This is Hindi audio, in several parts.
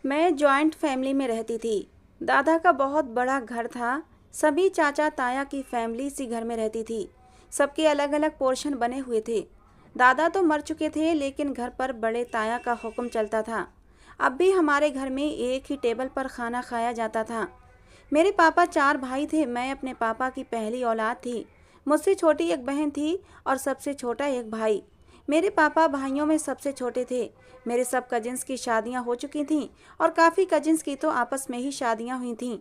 मैं जॉइंट फैमिली में रहती थी। दादा का बहुत बड़ा घर था। सभी चाचा ताया की फैमिली इसी घर में रहती थी। सबके अलग अलग पोर्शन बने हुए थे। दादा तो मर चुके थे, लेकिन घर पर बड़े ताया का हुक्म चलता था। अब भी हमारे घर में एक ही टेबल पर खाना खाया जाता था। मेरे पापा 4 भाई थे। मैं अपने पापा की पहली औलाद थी। मुझसे छोटी एक बहन थी और सबसे छोटा एक भाई। मेरे पापा भाइयों में सबसे छोटे थे। मेरे सब कजिन्स की शादियां हो चुकी थीं और काफ़ी कजिन्स की तो आपस में ही शादियां हुई थीं।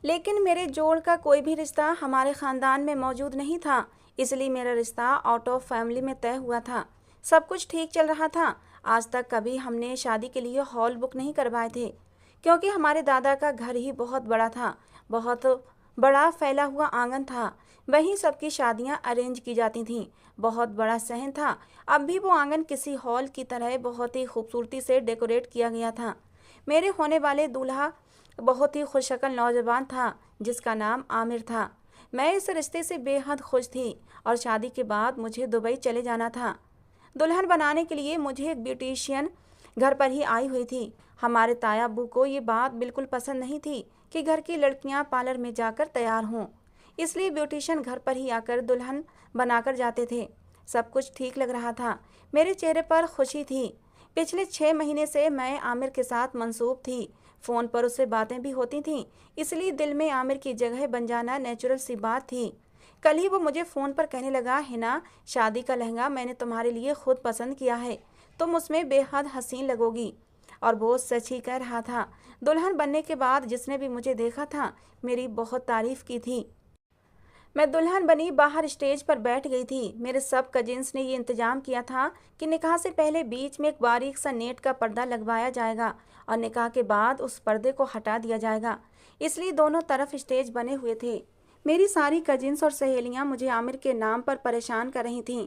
लेकिन मेरे जोड़ का कोई भी रिश्ता हमारे ख़ानदान में मौजूद नहीं था, इसलिए मेरा रिश्ता आउट ऑफ फैमिली में तय हुआ था। सब कुछ ठीक चल रहा था। आज तक कभी हमने शादी के लिए हॉल बुक नहीं करवाए थे, क्योंकि हमारे दादा का घर ही बहुत बड़ा था। बहुत बड़ा फैला हुआ आंगन था, वहीं सबकी शादियां अरेंज की जाती थीं। बहुत बड़ा सहन था। अब भी वो आंगन किसी हॉल की तरह बहुत ही खूबसूरती से डेकोरेट किया गया था। मेरे होने वाले दूल्हा बहुत ही खुशशक्ल नौजवान था, जिसका नाम आमिर था। मैं इस रिश्ते से बेहद खुश थी और शादी के बाद मुझे दुबई चले जाना था। दुल्हन बनाने के लिए मुझे एक ब्यूटिशियन घर पर ही आई हुई थी। हमारे ताया अब्बू को ये बात बिल्कुल पसंद नहीं थी कि घर की लड़कियां पार्लर में जाकर तैयार हों, इसलिए ब्यूटिशियन घर पर ही आकर दुल्हन बनाकर जाते थे। सब कुछ ठीक लग रहा था। मेरे चेहरे पर खुशी थी। पिछले 6 महीने से मैं आमिर के साथ मंसूब थी। फ़ोन पर उससे बातें भी होती थीं, इसलिए दिल में आमिर की जगह बन जाना नेचुरल सी बात थी। कल ही वो मुझे फ़ोन पर कहने लगा, हिना, शादी का लहंगा मैंने तुम्हारे लिए खुद पसंद किया है, तुम उसमें बेहद हसीन लगोगी। और वो सच ही कह रहा था। दुल्हन बनने के बाद जिसने भी मुझे देखा था, मेरी बहुत तारीफ़ की थी। मैं दुल्हन बनी बाहर स्टेज पर बैठ गई थी। मेरे सब कजिन्स ने ये इंतजाम किया था कि निकाह से पहले बीच में एक बारीक सा नेट का पर्दा लगवाया जाएगा और निकाह के बाद उस पर्दे को हटा दिया जाएगा, इसलिए दोनों तरफ स्टेज बने हुए थे। मेरी सारी कजिन्स और सहेलियां मुझे आमिर के नाम पर परेशान कर रही थीं।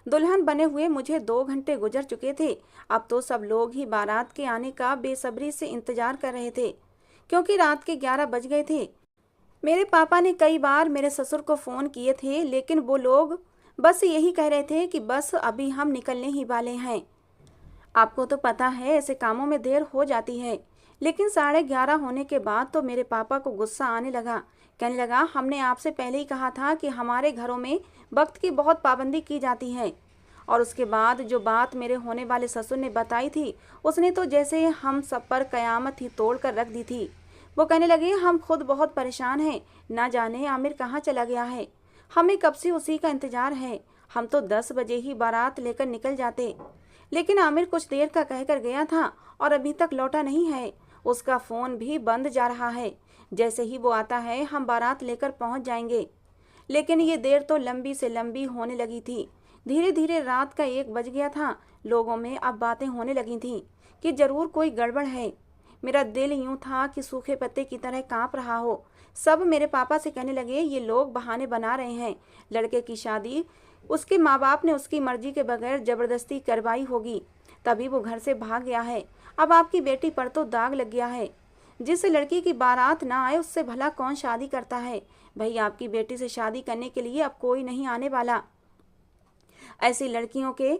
दुल्हन बने हुए मुझे 2 घंटे गुजर चुके थे। अब तो सब लोग ही बारात के आने का बेसब्री से इंतजार कर रहे थे, क्योंकि रात के 11 बज गए थे। मेरे पापा ने कई बार मेरे ससुर को फ़ोन किए थे, लेकिन वो लोग बस यही कह रहे थे कि बस अभी हम निकलने ही वाले हैं। आपको तो पता है ऐसे कामों में देर हो जाती है। लेकिन 11:30 होने के बाद तो मेरे पापा को गुस्सा आने लगा। कहने लगा, हमने आपसे पहले ही कहा था कि हमारे घरों में वक्त की बहुत पाबंदी की जाती है। और उसके बाद जो बात मेरे होने वाले ससुर ने बताई थी, उसने तो जैसे हम सब पर कयामत ही तोड़ कर रख दी थी। वो कहने लगे, हम खुद बहुत परेशान हैं, ना जाने आमिर कहाँ चला गया है। हमें कब से उसी का इंतजार है। हम तो 10 बजे ही बारात लेकर निकल जाते, लेकिन आमिर कुछ देर का कहकर गया था और अभी तक लौटा नहीं है। उसका फ़ोन भी बंद जा रहा है। जैसे ही वो आता है हम बारात लेकर पहुंच जाएंगे। लेकिन ये देर तो लंबी से लंबी होने लगी थी। धीरे धीरे रात का 1 बज गया था। लोगों में अब बातें होने लगी थीं कि ज़रूर कोई गड़बड़ है। मेरा दिल यूं था कि सूखे पत्ते की तरह कांप रहा हो। सब मेरे पापा से कहने लगे, ये लोग बहाने बना रहे हैं। लड़के की शादी उसके माँ बाप ने उसकी मर्जी के बगैर जबरदस्ती करवाई होगी, तभी वो घर से भाग गया है। अब आपकी बेटी पर तो दाग लग गया है। जिस लड़की की बारात ना आए उससे भला कौन शादी करता है। भाई, आपकी बेटी से शादी करने के लिए अब कोई नहीं आने वाला। ऐसी लड़कियों के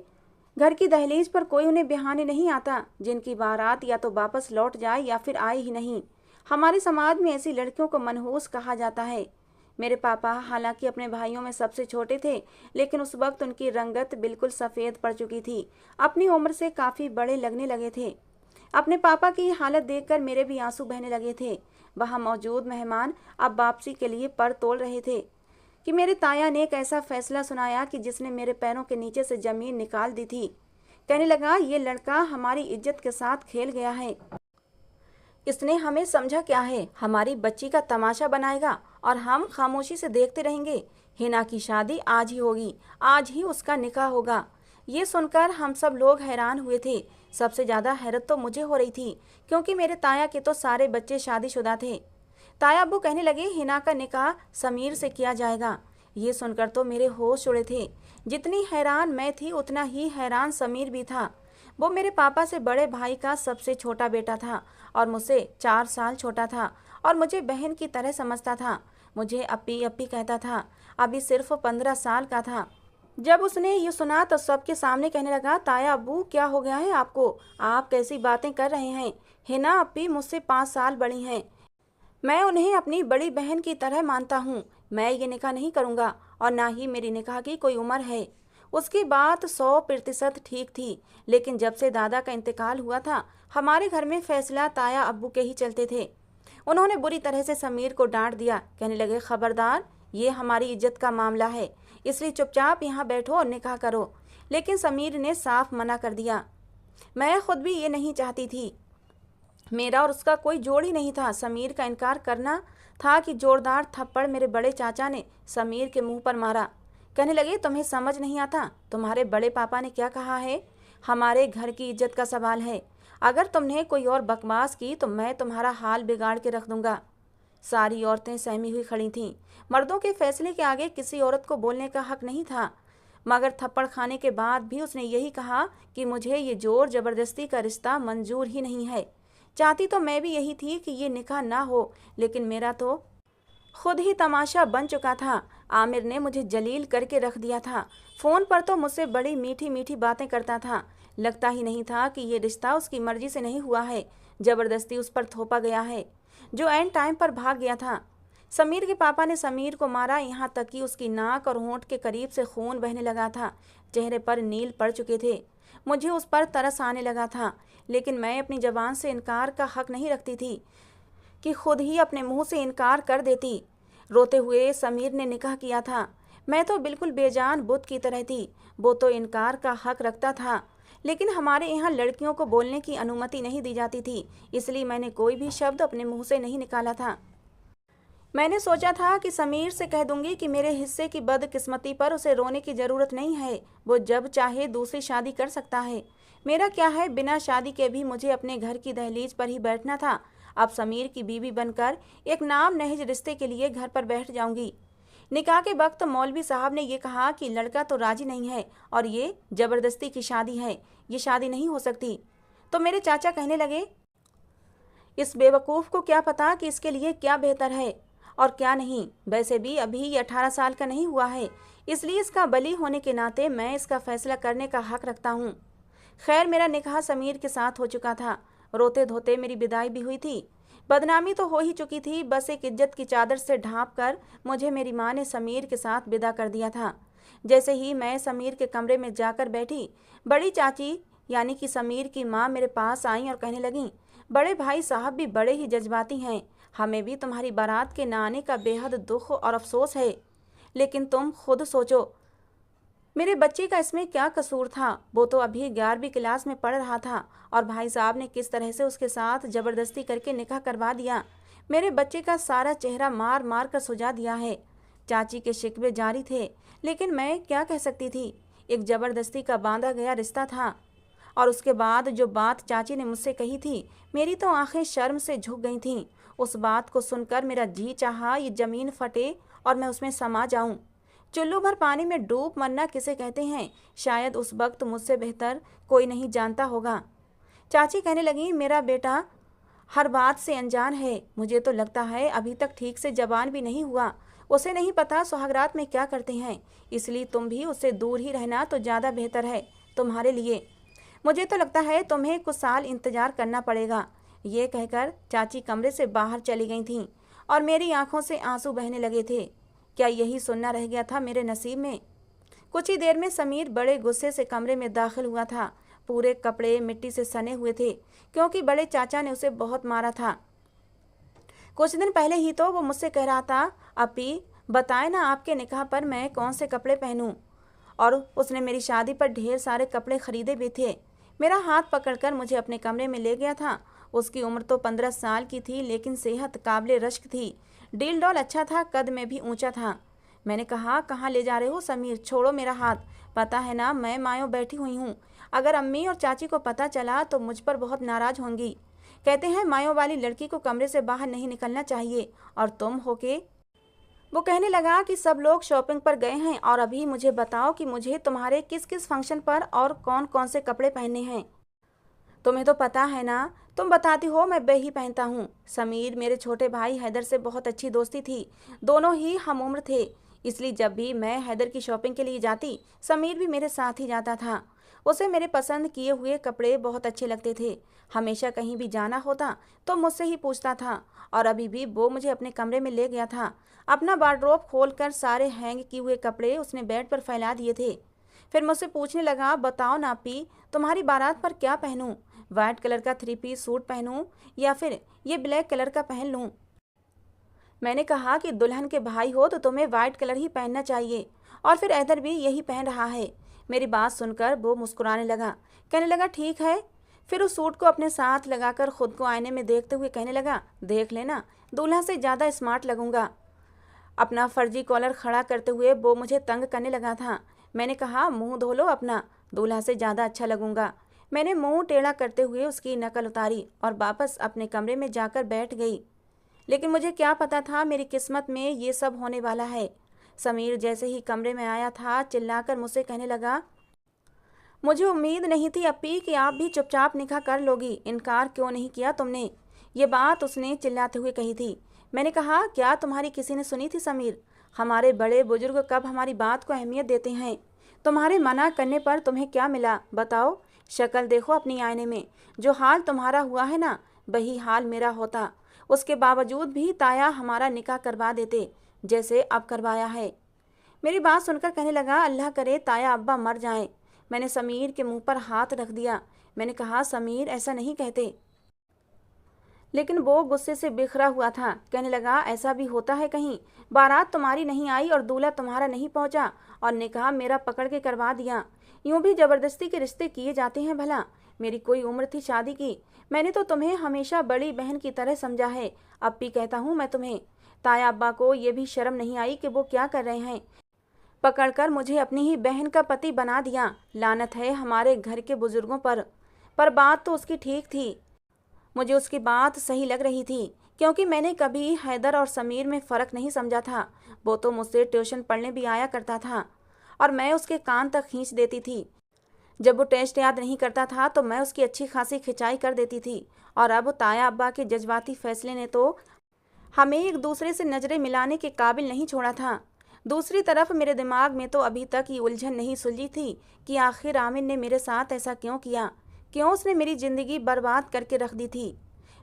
घर की दहलीज पर कोई उन्हें बिहाने नहीं आता, जिनकी बारात या तो वापस लौट जाए या फिर आए ही नहीं। हमारे समाज में ऐसी लड़कियों को मनहूस कहा जाता है। मेरे पापा हालांकि अपने भाइयों में सबसे छोटे थे, लेकिन उस वक्त उनकी रंगत बिल्कुल सफ़ेद पड़ चुकी थी। अपनी उम्र से काफ़ी बड़े लगने लगे थे। अपने पापा की हालत देखकर मेरे भी आंसू बहने लगे थे। वहाँ मौजूद मेहमान अब वापसी के लिए पर तोल रहे थे कि मेरे ताया ने एक ऐसा फैसला सुनाया कि जिसने मेरे पैरों के नीचे से ज़मीन निकाल दी थी। कहने लगा, ये लड़का हमारी इज्जत के साथ खेल गया है। इसने हमें समझा क्या है, हमारी बच्ची का तमाशा बनाएगा और हम खामोशी से देखते रहेंगे। हिना की शादी आज ही होगी, आज ही उसका निकाह होगा। ये सुनकर हम सब लोग हैरान हुए थे। सबसे ज़्यादा हैरत तो मुझे हो रही थी, क्योंकि मेरे ताया के तो सारे बच्चे शादीशुदा थे। ताया अब्बू कहने लगे, हिना का निकाह समीर से किया जाएगा। ये सुनकर तो मेरे होश उड़े थे। जितनी हैरान मैं थी, उतना ही हैरान समीर भी था। वो मेरे पापा से बड़े भाई का सबसे छोटा बेटा था और मुझसे 4 साल छोटा था और मुझे बहन की तरह समझता था। मुझे अप्पी अप्पी कहता था। अभी सिर्फ 15 साल का था। जब उसने ये सुना तो सबके सामने कहने लगा, ताया अब्बू क्या हो गया है आपको? आप कैसी बातें कर रहे हैं? हिना अप्पी मुझसे 5 साल बड़ी हैं। मैं उन्हें अपनी बड़ी बहन की तरह मानता हूँ। मैं ये निकाह नहीं करूँगा और ना ही मेरी निकाह की कोई उम्र है। उसकी बात 100% ठीक थी, लेकिन जब से दादा का इंतकाल हुआ था हमारे घर में फैसला ताया अब्बू के ही चलते थे। उन्होंने बुरी तरह से समीर को डांट दिया। कहने लगे, खबरदार, ये हमारी इज्जत का मामला है, इसलिए चुपचाप यहाँ बैठो और निकाह करो। लेकिन समीर ने साफ मना कर दिया। मैं खुद भी ये नहीं चाहती थी। मेरा और उसका कोई जोड़ ही नहीं था। समीर का इनकार करना था कि जोरदार थप्पड़ मेरे बड़े चाचा ने समीर के मुंह पर मारा। कहने लगे, तुम्हें समझ नहीं आता? तुम्हारे बड़े पापा ने क्या कहा है? हमारे घर की इज्जत का सवाल है। अगर तुमने कोई और बकवास की तो मैं तुम्हारा हाल बिगाड़ के रख दूंगा। सारी औरतें सहमी हुई खड़ी थीं। मर्दों के फैसले के आगे किसी औरत को बोलने का हक नहीं था। मगर थप्पड़ खाने के बाद भी उसने यही कहा कि मुझे ये जोर जबरदस्ती का रिश्ता मंजूर ही नहीं है। चाहती तो मैं भी यही थी कि ये निकाह ना हो, लेकिन मेरा तो खुद ही तमाशा बन चुका था। आमिर ने मुझे जलील करके रख दिया था। फ़ोन पर तो मुझसे बड़ी मीठी मीठी बातें करता था। लगता ही नहीं था कि ये रिश्ता उसकी मर्जी से नहीं हुआ है, ज़बरदस्ती उस पर थोपा गया है, जो एंड टाइम पर भाग गया था। समीर के पापा ने समीर को मारा, यहाँ तक कि उसकी नाक और होंठ के करीब से खून बहने लगा था। चेहरे पर नील पड़ चुके थे। मुझे उस पर तरस आने लगा था, लेकिन मैं अपनी ज़बान से इनकार का हक नहीं रखती थी कि खुद ही अपने मुंह से इनकार कर देती। रोते हुए समीर ने निकाह किया था। मैं तो बिल्कुल बेजान बुत की तरह थी। वो तो इनकार का हक रखता था, लेकिन हमारे यहाँ लड़कियों को बोलने की अनुमति नहीं दी जाती थी, इसलिए मैंने कोई भी शब्द अपने मुंह से नहीं निकाला था। मैंने सोचा था कि समीर से कह दूंगी कि मेरे हिस्से की बदकिस्मती पर उसे रोने की ज़रूरत नहीं है, वो जब चाहे दूसरी शादी कर सकता है। मेरा क्या है, बिना शादी के भी मुझे अपने घर की दहलीज पर ही बैठना था। अब समीर की बीवी बनकर एक नाम नहिज रिश्ते के लिए घर पर बैठ जाऊंगी। निकाह के वक्त मौलवी साहब ने यह कहा कि लड़का तो राजी नहीं है और ये ज़बरदस्ती की शादी है, ये शादी नहीं हो सकती। तो मेरे चाचा कहने लगे, इस बेवकूफ़ को क्या पता कि इसके लिए क्या बेहतर है और क्या नहीं। वैसे भी अभी ये 18 साल का नहीं हुआ है, इसलिए इसका बली होने के नाते मैं इसका फैसला करने का हक रखता हूँ। खैर, मेरा निकाह समीर के साथ हो चुका था। रोते धोते मेरी विदाई भी हुई थी। बदनामी तो हो ही चुकी थी, बस एक इज्जत की चादर से ढांप कर मुझे मेरी माँ ने समीर के साथ विदा कर दिया था। जैसे ही मैं समीर के कमरे में जाकर बैठी, बड़ी चाची यानी कि समीर की माँ मेरे पास आई और कहने लगीं, बड़े भाई साहब भी बड़े ही जज्बाती हैं। हमें भी तुम्हारी बारात के ना आने का बेहद दुख और अफसोस है, लेकिन तुम खुद सोचो, मेरे बच्चे का इसमें क्या कसूर था? वो तो अभी 11वीं क्लास में पढ़ रहा था और भाई साहब ने किस तरह से उसके साथ ज़बरदस्ती करके निकाह करवा दिया। मेरे बच्चे का सारा चेहरा मार मार कर सुझा दिया है। चाची के शिकवे जारी थे, लेकिन मैं क्या कह सकती थी? एक ज़बरदस्ती का बांधा गया रिश्ता था। और उसके बाद जो बात चाची ने मुझसे कही थी, मेरी तो आंखें शर्म से झुक गई थीं। उस बात को सुनकर मेरा जी चाहा ये ज़मीन फटे और मैं उसमें समा जाऊं। चुल्लू भर पानी में डूब मरना किसे कहते हैं, शायद उस वक्त मुझसे बेहतर कोई नहीं जानता होगा। चाची कहने लगी, मेरा बेटा हर बात से अनजान है। मुझे तो लगता है अभी तक ठीक से जवान भी नहीं हुआ। उसे नहीं पता सुहागरात में क्या करते हैं, इसलिए तुम भी उससे दूर ही रहना तो ज़्यादा बेहतर है तुम्हारे लिए। मुझे तो लगता है तुम्हें कुछ साल इंतजार करना पड़ेगा। ये कहकर चाची कमरे से बाहर चली गई थीं और मेरी आंखों से आंसू बहने लगे थे। क्या यही सुनना रह गया था मेरे नसीब में? कुछ ही देर में समीर बड़े गुस्से से कमरे में दाखिल हुआ था। पूरे कपड़े मिट्टी से सने हुए थे, क्योंकि बड़े चाचा ने उसे बहुत मारा था। कुछ दिन पहले ही तो वो मुझसे कह रहा था, अपी बताए ना आपके निकाह पर मैं कौन से कपड़े पहनूं। और उसने मेरी शादी पर ढेर सारे कपड़े खरीदे भी थे। मेरा हाथ पकड़कर मुझे अपने कमरे में ले गया था। उसकी उम्र तो 15 साल की थी, लेकिन सेहत काबिले रश्क थी। डील डॉल अच्छा था, कद में भी ऊंचा था। मैंने कहा, कहाँ ले जा रहे हो समीर, छोड़ो मेरा हाथ। पता है ना मैं मायों बैठी हुई हूँ। अगर अम्मी और चाची को पता चला तो मुझ पर बहुत नाराज़ होंगी। कहते हैं मायों वाली लड़की को कमरे से बाहर नहीं निकलना चाहिए। और तुम हो के वो कहने लगा कि सब लोग शॉपिंग पर गए हैं और अभी मुझे बताओ कि मुझे तुम्हारे किस किस फंक्शन पर और कौन कौन से कपड़े पहनने हैं। तुम्हें तो पता है ना, तुम बताती हो मैं बे ही पहनता हूँ। समीर मेरे छोटे भाई हैदर से बहुत अच्छी दोस्ती थी। दोनों ही हम उम्र थे, इसलिए जब भी मैं हैदर की शॉपिंग के लिए जाती, समीर भी मेरे साथ ही जाता था। उसे मेरे पसंद किए हुए कपड़े बहुत अच्छे लगते थे। हमेशा कहीं भी जाना होता तो मुझसे ही पूछता था, और अभी भी वो मुझे अपने कमरे में ले गया था। अपना वार्डरोब खोलकर सारे हैंग किए हुए कपड़े उसने बेड पर फैला दिए थे। फिर मुझसे पूछने लगा, बताओ नापी, तुम्हारी बारात पर क्या पहनूं? वाइट कलर का 3 पीस सूट पहनूं या फिर ये ब्लैक कलर का पहन लूं? मैंने कहा कि दुल्हन के भाई हो तो तुम्हें वाइट कलर ही पहनना चाहिए, और फिर हैदर भी यही पहन रहा है। मेरी बात सुनकर वो मुस्कुराने लगा, कहने लगा ठीक है। फिर उस सूट को अपने साथ लगाकर खुद को आईने में देखते हुए कहने लगा, देख लेना, दूल्हा से ज़्यादा स्मार्ट लगूंगा। अपना फर्जी कॉलर खड़ा करते हुए वो मुझे तंग करने लगा था। मैंने कहा, मुंह धो लो अपना, दूल्हा से ज़्यादा अच्छा लगूंगा। मैंने मुंह टेढ़ा करते हुए उसकी नकल उतारी और वापस अपने कमरे में जाकर बैठ गई। लेकिन मुझे क्या पता था मेरी किस्मत में ये सब होने वाला है। समीर जैसे ही कमरे में आया था, चिल्लाकर मुझसे कहने लगा, मुझे उम्मीद नहीं थी अप्पी कि आप भी चुपचाप निकाह कर लोगी, इनकार क्यों नहीं किया तुमने? ये बात उसने चिल्लाते हुए कही थी। मैंने कहा, क्या तुम्हारी किसी ने सुनी थी समीर? हमारे बड़े बुजुर्ग कब हमारी बात को अहमियत देते हैं? तुम्हारे मना करने पर तुम्हें क्या मिला बताओ? शक्ल देखो अपनी आईने में, जो हाल तुम्हारा हुआ है ना, वही हाल मेरा होता। उसके बावजूद भी ताया हमारा निकाह करवा देते, जैसे अब करवाया है। मेरी बात सुनकर कहने लगा, अल्लाह करे ताया अब्बा मर जाएं। मैंने समीर के मुंह पर हाथ रख दिया। मैंने कहा, समीर ऐसा नहीं कहते। लेकिन वो गुस्से से बिखरा हुआ था। कहने लगा, ऐसा भी होता है कहीं? बारात तुम्हारी नहीं आई और दूल्हा तुम्हारा नहीं पहुंचा और निकाह मेरा पकड़ के करवा दिया। यूं भी जबरदस्ती के रिश्ते किए जाते हैं भला? मेरी कोई उम्र थी शादी की? मैंने तो तुम्हें हमेशा बड़ी बहन की तरह समझा है। अप्पी कहता हूँ मैं तुम्हें। ताया अब्बा को ये भी शर्म नहीं आई कि वो क्या कर रहे हैं? पकड़कर मुझे अपनी ही बहन का पति बना दिया। लानत है हमारे घर के बुजुर्गों पर बात तो उसकी ठीक थी। मुझे उसकी बात सही लग रही थी, क्योंकि मैंने कभी हैदर और समीर में फ़र्क नहीं समझा था। वो तो मुझसे ट्यूशन पढ़ने भी आया करता था और मैं उसके कान तक खींच देती थी। जब वो टेस्ट याद नहीं करता था तो मैं उसकी अच्छी खासी खिंचाई कर देती थी। और अब ताया अब्बा के जज्बाती फैसले ने तो हमें एक दूसरे से नज़रें मिलाने के काबिल नहीं छोड़ा था। दूसरी तरफ मेरे दिमाग में तो अभी तक ये उलझन नहीं सुलझी थी कि आखिर आमिर ने मेरे साथ ऐसा क्यों किया, क्यों उसने मेरी ज़िंदगी बर्बाद करके रख दी थी।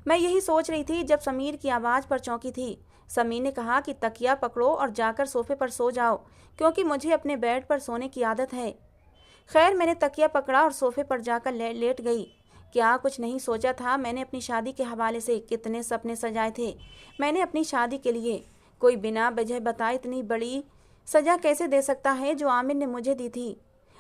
मैं यही सोच रही थी जब समीर की आवाज़ पर चौंकी थी। समीर ने कहा कि तकिया पकड़ो और जाकर सोफे पर सो जाओ, क्योंकि मुझे अपने बेड पर सोने की आदत है। खैर, मैंने तकिया पकड़ा और सोफे पर जाकर लेट गई। क्या कुछ नहीं सोचा था मैंने अपनी शादी के हवाले से? कितने सपने सजाए थे मैंने अपनी शादी के लिए। कोई बिना वजह बताए इतनी बड़ी सजा कैसे दे सकता है जो आमिर ने मुझे दी थी।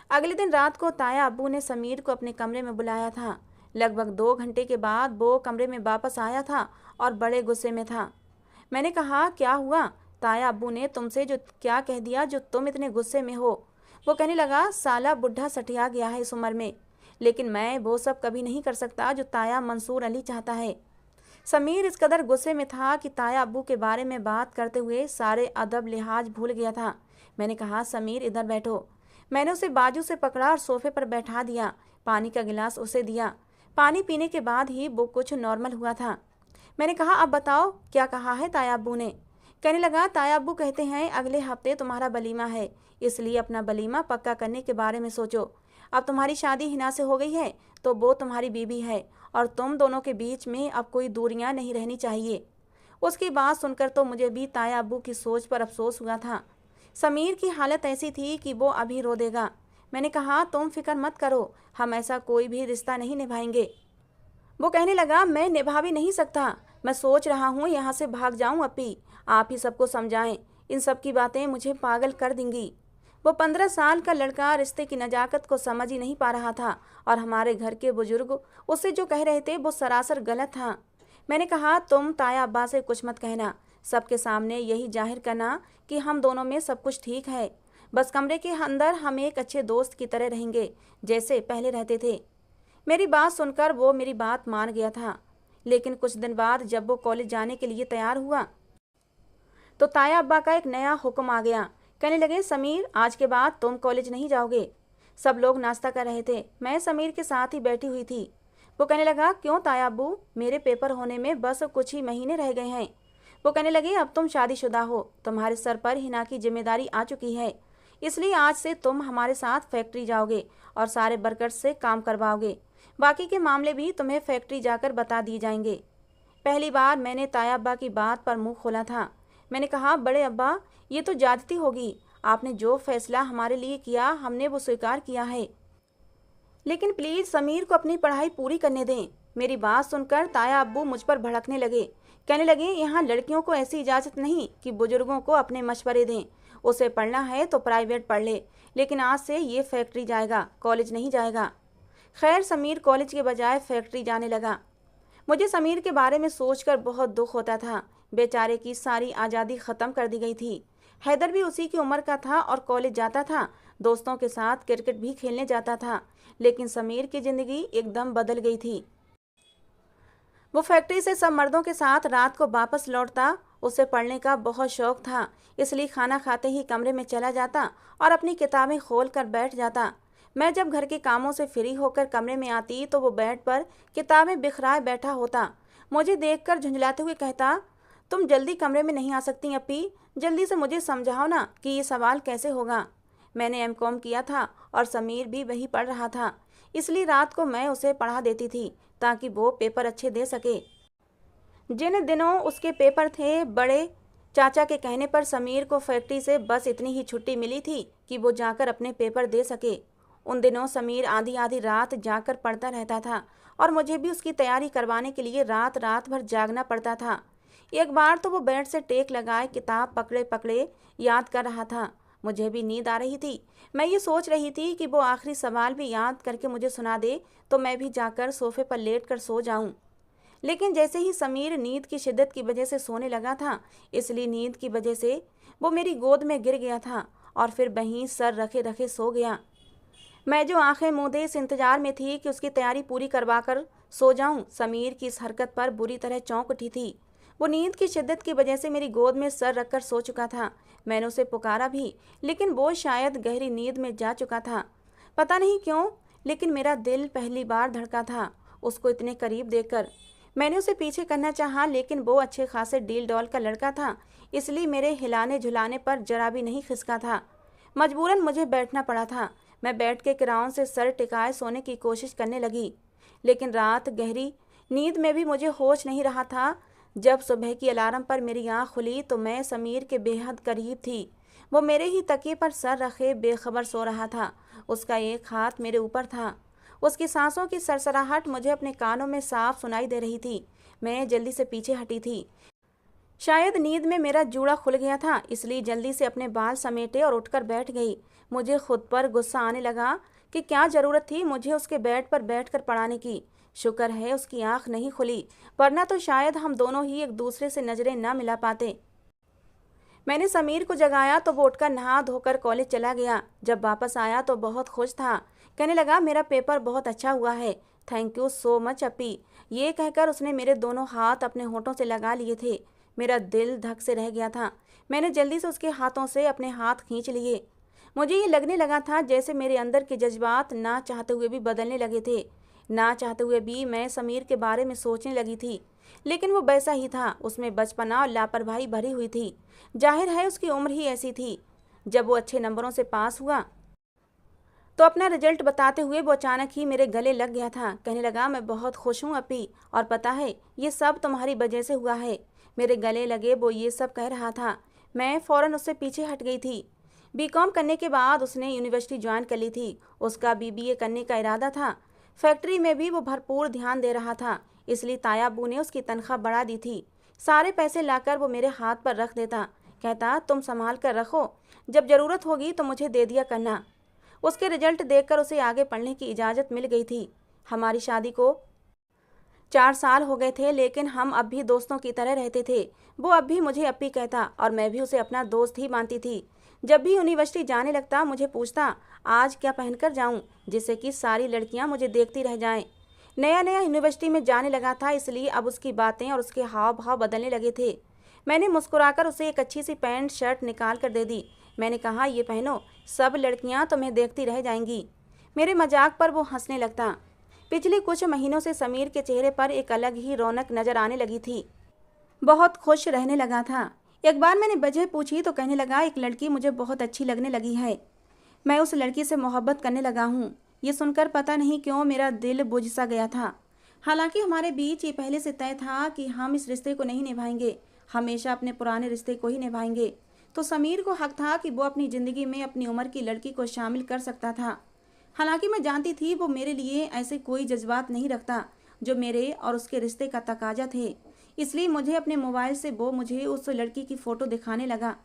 अगले दिन रात को ताया अब्बू ने समीर को अपने कमरे में बुलाया था। लगभग 2 घंटे के बाद वो कमरे में वापस आया था और बड़े गुस्से में था। मैंने कहा, क्या हुआ? ताया अब्बू ने तुमसे जो क्या कह दिया जो तुम इतने गुस्से में हो? वो कहने लगा, साला बुढ़ा सठिया गया है इस उम्र में, लेकिन मैं वो सब कभी नहीं कर सकता जो ताया मंसूर अली चाहता है। समीर इस कदर गुस्से में था कि ताया अब्बू के बारे में बात करते हुए सारे अदब लिहाज भूल गया था। मैंने कहा, समीर इधर बैठो। मैंने उसे बाजू से पकड़ा और सोफे पर बैठा दिया। पानी का गिलास उसे दिया। पानी पीने के बाद ही वो कुछ नॉर्मल हुआ था। मैंने कहा, अब बताओ क्या कहा है ताया अब्बू ने? कहने लगा, ताया अब्बू कहते हैं अगले हफ्ते तुम्हारा वलीमा है, इसलिए अपना वलीमा पक्का करने के बारे में सोचो। अब तुम्हारी शादी हिना से हो गई है तो वो तुम्हारी बीबी है और तुम दोनों के बीच में अब कोई दूरियां नहीं रहनी चाहिए। उसकी बात सुनकर तो मुझे भी ताया अब्बू की सोच पर अफसोस हुआ था। समीर की हालत ऐसी थी कि वो अभी रो देगा। मैंने कहा, तुम फिक्र मत करो, हम ऐसा कोई भी रिश्ता नहीं निभाएंगे। वो कहने लगा, मैं निभा भी नहीं सकता। मैं सोच रहा हूँ यहाँ से भाग जाऊँ अप्पी, आप ही सबको समझाएं। इन सब की बातें मुझे पागल कर देंगी। वो 15 साल का लड़का रिश्ते की नजाकत को समझ ही नहीं पा रहा था और हमारे घर के बुजुर्ग उससे जो कह रहे थे वो सरासर गलत था। मैंने कहा, तुम ताया अब्बा से कुछ मत कहना, सबके सामने यही जाहिर करना कि हम दोनों में सब कुछ ठीक है। बस कमरे के अंदर हम एक अच्छे दोस्त की तरह रहेंगे, जैसे पहले रहते थे। मेरी बात सुनकर वो मेरी बात मान गया था। लेकिन कुछ दिन बाद जब वो कॉलेज जाने के लिए तैयार हुआ तो ताया अब्बा का एक नया हुक्म आ गया। कहने लगे, समीर आज के बाद तुम कॉलेज नहीं जाओगे। सब लोग नाश्ता कर रहे थे, मैं समीर के साथ ही बैठी हुई थी। वो कहने लगा, क्यों ताया अब्बू? मेरे पेपर होने में बस कुछ ही महीने रह गए हैं। वो कहने लगे, अब तुम शादीशुदा हो, तुम्हारे सर पर हिना की जिम्मेदारी आ चुकी है, इसलिए आज से तुम हमारे साथ फैक्ट्री जाओगे और सारे वर्कर्स से काम करवाओगे। बाकी के मामले भी तुम्हें फैक्ट्री जाकर बता दिए जाएंगे। पहली बार मैंने ताया अब्बा की बात पर मुंह खोला था। मैंने कहा, बड़े अब्बा, ये तो ज्यादती होगी। आपने जो फैसला हमारे लिए किया, हमने वो स्वीकार किया है, लेकिन प्लीज समीर को अपनी पढ़ाई पूरी करने दें। मेरी बात सुनकर ताया अब्बू मुझ पर भड़कने लगे। कहने लगे, यहाँ लड़कियों को ऐसी इजाज़त नहीं कि बुजुर्गों को अपने मशवरे दें। उसे पढ़ना है तो प्राइवेट पढ़ ले, लेकिन आज से ये फैक्ट्री जाएगा, कॉलेज नहीं जाएगा। खैर, समीर कॉलेज के बजाय फैक्ट्री जाने लगा। मुझे समीर के बारे में सोचकर बहुत दुख होता था। बेचारे की सारी आज़ादी ख़त्म कर दी गई थी। हैदर भी उसी की उम्र का था और कॉलेज जाता था, दोस्तों के साथ क्रिकेट भी खेलने जाता था। लेकिन समीर की ज़िंदगी एकदम बदल गई थी। वो फैक्ट्री से सब मर्दों के साथ रात को वापस लौटता। उसे पढ़ने का बहुत शौक था, इसलिए खाना खाते ही कमरे में चला जाता और अपनी किताबें खोल कर बैठ जाता। मैं जब घर के कामों से फ्री होकर कमरे में आती तो वो बेड पर किताबें बिखराए बैठा होता। मुझे देखकर झुंझलाते हुए कहता, तुम जल्दी कमरे में नहीं आ सकती अपी? जल्दी से मुझे समझाओ ना कि ये सवाल कैसे होगा। मैंने एमकॉम किया था और समीर भी वही पढ़ रहा था, इसलिए रात को मैं उसे पढ़ा देती थी ताकि वो पेपर अच्छे दे सके। जिन दिनों उसके पेपर थे, बड़े चाचा के कहने पर समीर को फैक्ट्री से बस इतनी ही छुट्टी मिली थी कि वो जाकर अपने पेपर दे सके। उन दिनों समीर आधी आधी रात जाकर पढ़ता रहता था और मुझे भी उसकी तैयारी करवाने के लिए रात रात भर जागना पड़ता था। एक बार तो वो बेड से टेक लगाए किताब पकड़े पकड़े याद कर रहा था। मुझे भी नींद आ रही थी। मैं ये सोच रही थी कि वो आखिरी सवाल भी याद करके मुझे सुना दे तो मैं भी जाकर सोफे पर लेट कर सो जाऊं। लेकिन जैसे ही समीर नींद की शिद्दत की वजह से सोने लगा था, इसलिए नींद की वजह से वो मेरी गोद में गिर गया था और फिर वहीं सर रखे रखे सो गया। मैं जो आंखें मूंदे इस इंतजार में थी कि उसकी तैयारी पूरी करवा कर सो जाऊं, समीर की इस हरकत पर बुरी तरह चौंक उठी थी। वो नींद की शिद्दत की वजह से मेरी गोद में सर रखकर सो चुका था। मैंने उसे पुकारा भी, लेकिन वो शायद गहरी नींद में जा चुका था। पता नहीं क्यों, लेकिन मेरा दिल पहली बार धड़का था उसको इतने करीब देखकर। मैंने उसे पीछे करना चाहा, लेकिन वो अच्छे खासे डील डॉल का लड़का था, इसलिए मेरे हिलाने झुलाने पर जरा भी नहीं खिसका था। मजबूरन मुझे बैठना पड़ा था। मैं बैठ के किराउन से सर टिकाए सोने की कोशिश करने लगी, लेकिन रात गहरी नींद में भी मुझे होश नहीं रहा था। जब सुबह की अलार्म पर मेरी आँख खुली तो मैं समीर के बेहद करीब थी। वो मेरे ही तकिए पर सर रखे बेखबर सो रहा था। उसका एक हाथ मेरे ऊपर था। उसकी सांसों की सरसराहट मुझे अपने कानों में साफ सुनाई दे रही थी। मैं जल्दी से पीछे हटी थी। शायद नींद में मेरा जूड़ा खुल गया था, इसलिए जल्दी से अपने बाल समेटे और उठकर बैठ गई। मुझे खुद पर गुस्सा आने लगा कि क्या ज़रूरत थी मुझे उसके बेड पर बैठकर पढ़ाने की। शुक्र है उसकी आंख नहीं खुली, वरना तो शायद हम दोनों ही एक दूसरे से नज़रें न मिला पाते। मैंने समीर को जगाया तो वो उठकर नहा धोकर कॉलेज चला गया। जब वापस आया तो बहुत खुश था। कहने लगा, मेरा पेपर बहुत अच्छा हुआ है, थैंक यू सो मच अपी। ये कहकर उसने मेरे दोनों हाथ अपने होठों से लगा लिए थे। मेरा दिल धक से रह गया था। मैंने जल्दी से उसके हाथों से अपने हाथ खींच लिए। मुझे ये लगने लगा था जैसे मेरे अंदर के जज्बात ना चाहते हुए भी बदलने लगे थे। ना चाहते हुए भी मैं समीर के बारे में सोचने लगी थी, लेकिन वो वैसा ही था। उसमें बचपना और लापरवाही भरी हुई थी। जाहिर है उसकी उम्र ही ऐसी थी। जब वो अच्छे नंबरों से पास हुआ तो अपना रिजल्ट बताते हुए वो अचानक ही मेरे गले लग गया था। कहने लगा, मैं बहुत खुश हूँ अपी, और पता है ये सब तुम्हारी वजह से हुआ है। मेरे गले लगे वो ये सब कह रहा था। मैं फ़ौरन उससे पीछे हट गई थी। बीकॉम करने के बाद उसने यूनिवर्सिटी ज्वाइन कर ली थी। उसका बीबीए करने का इरादा था। फैक्ट्री में भी वो भरपूर ध्यान दे रहा था, इसलिए तायाबू ने उसकी तनख्वाह बढ़ा दी थी। सारे पैसे लाकर वो मेरे हाथ पर रख देता। कहता, तुम संभाल कर रखो, जब ज़रूरत होगी तो मुझे दे दिया करना। उसके रिजल्ट देखकर उसे आगे पढ़ने की इजाज़त मिल गई थी। हमारी शादी को 4 साल हो गए थे, लेकिन हम अब भी दोस्तों की तरह रहते थे। वो अब भी मुझे अपी कहता और मैं भी उसे अपना दोस्त ही मानती थी। जब भी यूनिवर्सिटी जाने लगता मुझे पूछता, आज क्या पहनकर जाऊं, जिससे कि सारी लड़कियां मुझे देखती रह जाएं। नया नया यूनिवर्सिटी में जाने लगा था, इसलिए अब उसकी बातें और उसके हाव भाव बदलने लगे थे। मैंने मुस्कुराकर उसे एक अच्छी सी पैंट शर्ट निकाल कर दे दी। मैंने कहा, ये पहनो, सब लड़कियां तुम्हें देखती रह जाएंगी। मेरे मजाक पर वो हंसने लगता। पिछले कुछ महीनों से समीर के चेहरे पर एक अलग ही रौनक नजर आने लगी थी। बहुत खुश रहने लगा था। एक बार मैंने वजह पूछी तो कहने लगा, एक लड़की मुझे बहुत अच्छी लगने लगी है, मैं उस लड़की से मोहब्बत करने लगा हूँ। ये सुनकर पता नहीं क्यों मेरा दिल बुझ सा गया था। हालांकि हमारे बीच ये पहले से तय था कि हम इस रिश्ते को नहीं निभाएंगे, हमेशा अपने पुराने रिश्ते को ही निभाएंगे। तो समीर को हक था कि वो अपनी ज़िंदगी में अपनी उम्र की लड़की को शामिल कर सकता था। हालांकि मैं जानती थी वो मेरे लिए ऐसे कोई जज्बात नहीं रखता जो मेरे और उसके रिश्ते का तकाजा थे। इसलिए मुझे अपने मोबाइल से वो मुझे उस लड़की की फ़ोटो दिखाने लगा।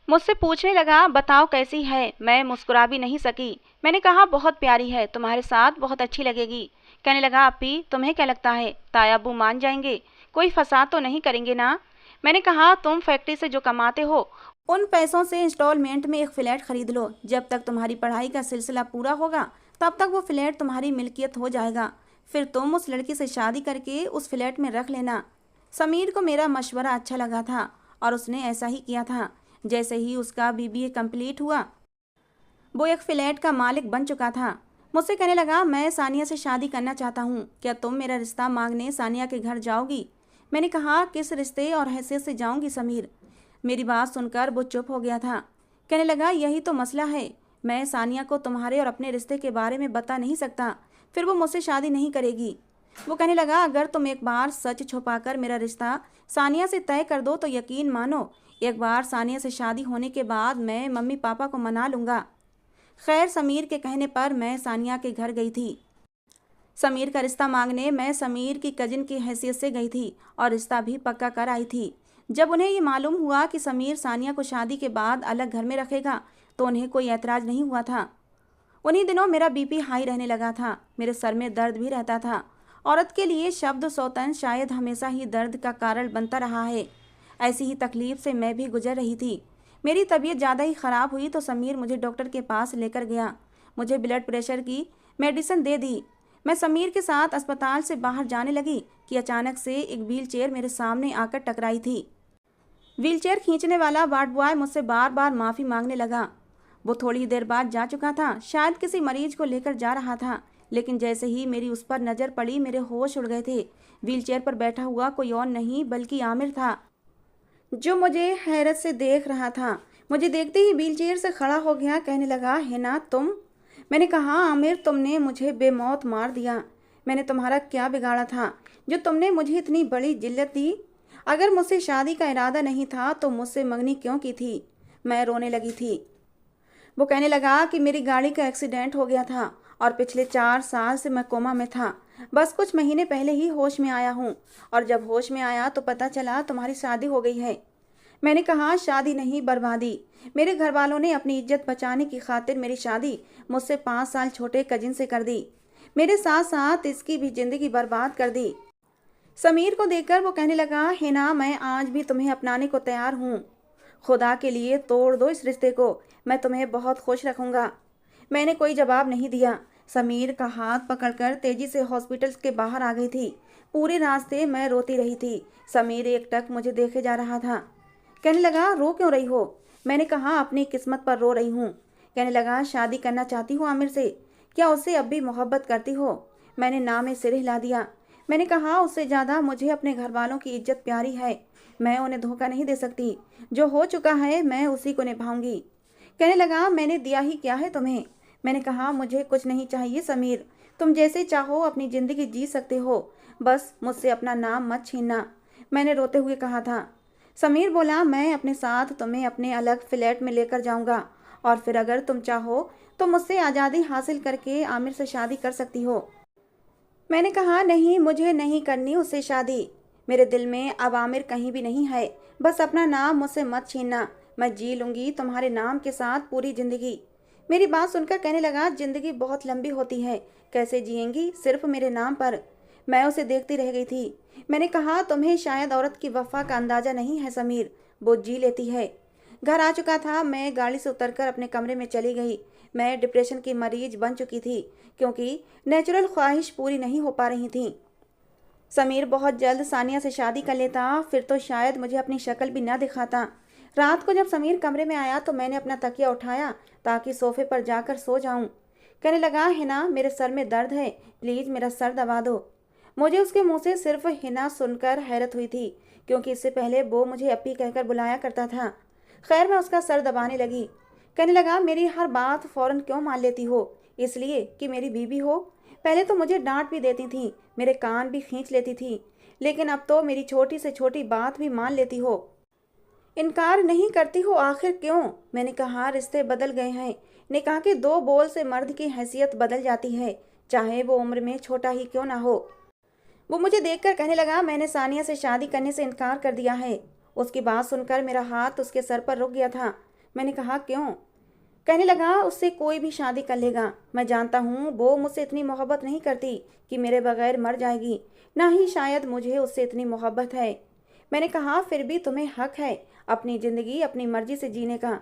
मुझसे पूछने लगा, बताओ कैसी है। मैं मुस्कुरा भी नहीं सकी। मैंने कहा, बहुत प्यारी है, तुम्हारे साथ बहुत अच्छी लगेगी। कहने लगा, अपी तुम्हें क्या लगता है ताया अब्बू मान जाएंगे, कोई फसाद तो नहीं करेंगे ना। मैंने कहा, तुम फैक्ट्री से जो कमाते हो उन पैसों से इंस्टॉलमेंट में एक फ्लैट खरीद लो। जब तक तुम्हारी पढ़ाई का सिलसिला पूरा होगा तब तक वो फ्लैट तुम्हारी मिल्कियत हो जाएगा। फिर तुम उस लड़की से शादी करके उस फ्लैट में रख लेना। समीर को मेरा मशवरा अच्छा लगा था और उसने ऐसा ही किया था। जैसे ही उसका बीबीए कंप्लीट हुआ वो एक फ्लैट का मालिक बन चुका था। मुझसे कहने लगा, मैं सानिया से शादी करना चाहता हूँ, क्या तुम मेरा रिश्ता मांगने सानिया के घर जाओगी। मैंने कहा, किस रिश्ते और हैसियत से जाऊँगी समीर। मेरी बात सुनकर वो चुप हो गया था। कहने लगा, यही तो मसला है, मैं सानिया को तुम्हारे और अपने रिश्ते के बारे में बता नहीं सकता, फिर वो मुझसे शादी नहीं करेगी। वो कहने लगा, अगर तुम एक बार सच छुपाकर मेरा रिश्ता सानिया से तय कर दो तो यकीन मानो एक बार सानिया से शादी होने के बाद मैं मम्मी पापा को मना लूँगा। खैर, समीर के कहने पर मैं सानिया के घर गई थी। समीर का रिश्ता मांगने मैं समीर की कजिन की हैसियत से गई थी और रिश्ता भी पक्का कर आई थी। जब उन्हें ये मालूम हुआ कि समीर सानिया को शादी के बाद अलग घर में रखेगा तो उन्हें कोई ऐतराज़ नहीं हुआ था। उन्हीं दिनों मेरा बीपी हाई रहने लगा था, मेरे सर में दर्द भी रहता था। औरत के लिए शब्द सौतन शायद हमेशा ही दर्द का कारण बनता रहा है। ऐसी ही तकलीफ से मैं भी गुजर रही थी। मेरी तबीयत ज़्यादा ही ख़राब हुई तो समीर मुझे डॉक्टर के पास लेकर गया। मुझे ब्लड प्रेशर की मेडिसिन दे दी। मैं समीर के साथ अस्पताल से बाहर जाने लगी कि अचानक से एक व्हील चेयर मेरे सामने आकर टकराई थी। व्हील चेयर खींचने वाला वार्ड बॉय मुझसे बार बार माफ़ी मांगने लगा। वो थोड़ी देर बाद जा चुका था, शायद किसी मरीज को लेकर जा रहा था। लेकिन जैसे ही मेरी उस पर नज़र पड़ी मेरे होश उड़ गए थे। व्हील चेयर पर बैठा हुआ कोई और नहीं बल्कि आमिर था, जो मुझे हैरत से देख रहा था। मुझे देखते ही व्हील चेयर से खड़ा हो गया। कहने लगा, है ना तुम। मैंने कहा, आमिर तुमने मुझे बेमौत मार दिया। मैंने तुम्हारा क्या बिगाड़ा था जो तुमने मुझे इतनी बड़ी जिल्लत दी। अगर मुझसे शादी का इरादा नहीं था तो मुझसे मंगनी क्यों की थी। मैं रोने लगी थी। वो कहने लगा कि मेरी गाड़ी का एक्सीडेंट हो गया था और पिछले 4 साल से मैं कोमा में था। बस कुछ महीने पहले ही होश में आया हूँ और जब होश में आया तो पता चला तुम्हारी शादी हो गई है। मैंने कहा, शादी नहीं, बर्बादी। मेरे घर वालों ने अपनी इज्जत बचाने की खातिर मेरी शादी मुझसे 5 साल छोटे कजिन से कर दी। मेरे साथ साथ इसकी भी ज़िंदगी बर्बाद कर दी। समीर को देखकर वो कहने लगा, हिना मैं आज भी तुम्हें अपनाने को तैयार हूँ। खुदा के लिए तोड़ दो इस रिश्ते को, मैं तुम्हें बहुत खुश रखूँगा। मैंने कोई जवाब नहीं दिया। समीर का हाथ पकड़कर तेजी से हॉस्पिटल के बाहर आ गई थी। पूरे रास्ते मैं रोती रही थी। समीर एकटक मुझे देखे जा रहा था। कहने लगा, रो क्यों रही हो। मैंने कहा, अपनी किस्मत पर रो रही हूँ। कहने लगा, शादी करना चाहती हूँ आमिर से, क्या उससे अब भी मोहब्बत करती हो। मैंने ना में सिर हिला दिया। मैंने कहा, उससे ज़्यादा मुझे अपने घर वालों की इज्जत प्यारी है, मैं उन्हें धोखा नहीं दे सकती। जो हो चुका है मैं उसी को निभाऊंगी। कहने लगा, मैंने दिया ही क्या है तुम्हें। मैंने कहा, मुझे कुछ नहीं चाहिए समीर, तुम जैसे चाहो अपनी ज़िंदगी जी सकते हो, बस मुझसे अपना नाम मत छीनना, मैंने रोते हुए कहा था। समीर बोला, मैं अपने साथ तुम्हें अपने अलग फ्लैट में लेकर जाऊंगा और फिर अगर तुम चाहो तो मुझसे आज़ादी हासिल करके आमिर से शादी कर सकती हो। मैंने कहा, नहीं, मुझे नहीं करनी उससे शादी। मेरे दिल में अब आमिर कहीं भी नहीं है, बस अपना नाम मुझसे मत छीनना, मैं जी लूँगी तुम्हारे नाम के साथ पूरी ज़िंदगी। मेरी बात सुनकर कहने लगा, ज़िंदगी बहुत लंबी होती है, कैसे जिएंगी सिर्फ मेरे नाम पर। मैं उसे देखती रह गई थी। मैंने कहा, तुम्हें शायद औरत की वफ़ा का अंदाज़ा नहीं है समीर, वो जी लेती है। घर आ चुका था। मैं गाड़ी से उतरकर अपने कमरे में चली गई। मैं डिप्रेशन की मरीज बन चुकी थी क्योंकि नेचुरल ख्वाहिश पूरी नहीं हो पा रही थी। समीर बहुत जल्द सानिया से शादी कर लेता, फिर तो शायद मुझे अपनी शक्ल भी ना दिखाता। रात को जब समीर कमरे में आया तो मैंने अपना तकिया उठाया ताकि सोफे पर जाकर सो जाऊं। कहने लगा, है ना, मेरे सर में दर्द है, प्लीज़ मेरा सर दबा दो। मुझे उसके मुंह से सिर्फ हिना सुनकर हैरत हुई थी, क्योंकि इससे पहले वो मुझे अपी कहकर बुलाया करता था। खैर, मैं उसका सर दबाने लगी। कहने लगा, मेरी हर बात फौरन क्यों मान लेती हो? इसलिए कि मेरी बीवी हो? पहले तो मुझे डांट भी देती थी, मेरे कान भी खींच लेती थी, लेकिन अब तो मेरी छोटी से छोटी बात भी मान लेती हो, इनकार नहीं करती हो। आखिर क्यों? मैंने कहा, रिश्ते बदल गए हैं। निकाह के 2 बोल से मर्द की हैसियत बदल जाती है, चाहे वो उम्र में छोटा ही क्यों ना हो। वो मुझे देखकर कहने लगा, मैंने सानिया से शादी करने से इनकार कर दिया है। उसकी बात सुनकर मेरा हाथ उसके सर पर रुक गया था। मैंने कहा, क्यों? कहने लगा, उससे कोई भी शादी कर लेगा। मैं जानता हूँ वो मुझसे इतनी मोहब्बत नहीं करती कि मेरे बगैर मर जाएगी, ना ही शायद मुझे उससे इतनी मोहब्बत है। मैंने कहा, फिर भी तुम्हें हक है अपनी ज़िंदगी अपनी मर्जी से जीने का।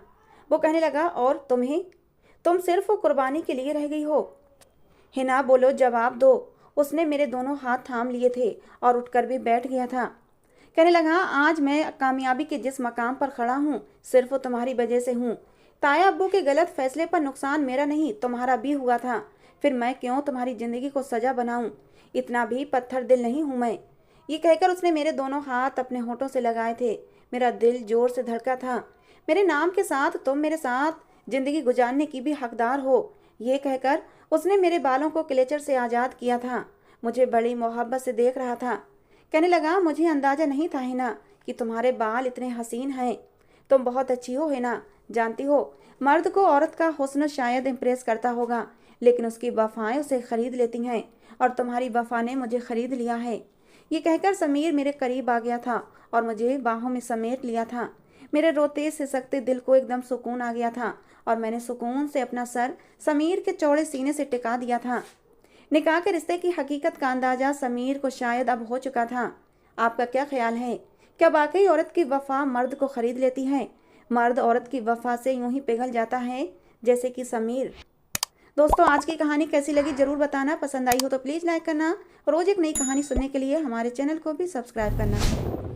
वो कहने लगा, और तुम्हें? तुम सिर्फ कुर्बानी के लिए रह गई हो। हिना, बोलो, जवाब दो। उसने मेरे दोनों हाथ थाम लिए थे और उठकर भी बैठ गया था। कहने लगा, आज मैं कामयाबी के जिस मकाम पर खड़ा हूँ सिर्फ तुम्हारी वजह से हूँ। ताया अब्बू के गलत फैसले पर नुकसान मेरा नहीं तुम्हारा भी हुआ था, फिर मैं क्यों तुम्हारी ज़िंदगी को सजा बनाऊं? इतना भी पत्थर दिल नहीं हूँ मैं। ये कहकर उसने मेरे दोनों हाथ अपने होठों से लगाए थे। मेरा दिल जोर से धड़का था। मेरे नाम के साथ तुम मेरे साथ ज़िंदगी गुजारने की भी हकदार हो, ये कहकर उसने मेरे बालों को क्लेचर से आज़ाद किया था। मुझे बड़ी मोहब्बत से देख रहा था। कहने लगा, मुझे अंदाज़ा नहीं था हिना कि तुम्हारे बाल इतने हसीन हैं। तुम बहुत अच्छी हो हिना। जानती हो, मर्द को औरत का हुस्न शायद इम्प्रेस करता होगा, लेकिन उसकी वफ़ाएं उसे ख़रीद लेती हैं, और तुम्हारी वफ़ा ने मुझे ख़रीद लिया है। ये कहकर समीर मेरे करीब आ गया था और मुझे बाहों में समेट लिया था। मेरे रोते सिसकते दिल को एकदम सुकून आ गया था और मैंने सुकून से अपना सर समीर के चौड़े सीने से टिका दिया था। निकाह के रिश्ते की हकीकत का अंदाज़ा समीर को शायद अब हो चुका था। आपका क्या ख्याल है? क्या वाकई औरत की वफ़ा मर्द को ख़रीद लेती है? मर्द औरत की वफ़ा से यूं ही पिघल जाता है जैसे कि समीर? दोस्तों, आज की कहानी कैसी लगी ज़रूर बताना। पसंद आई हो तो प्लीज़ लाइक करना। रोज़ एक नई कहानी सुनने के लिए हमारे चैनल को भी सब्सक्राइब करना।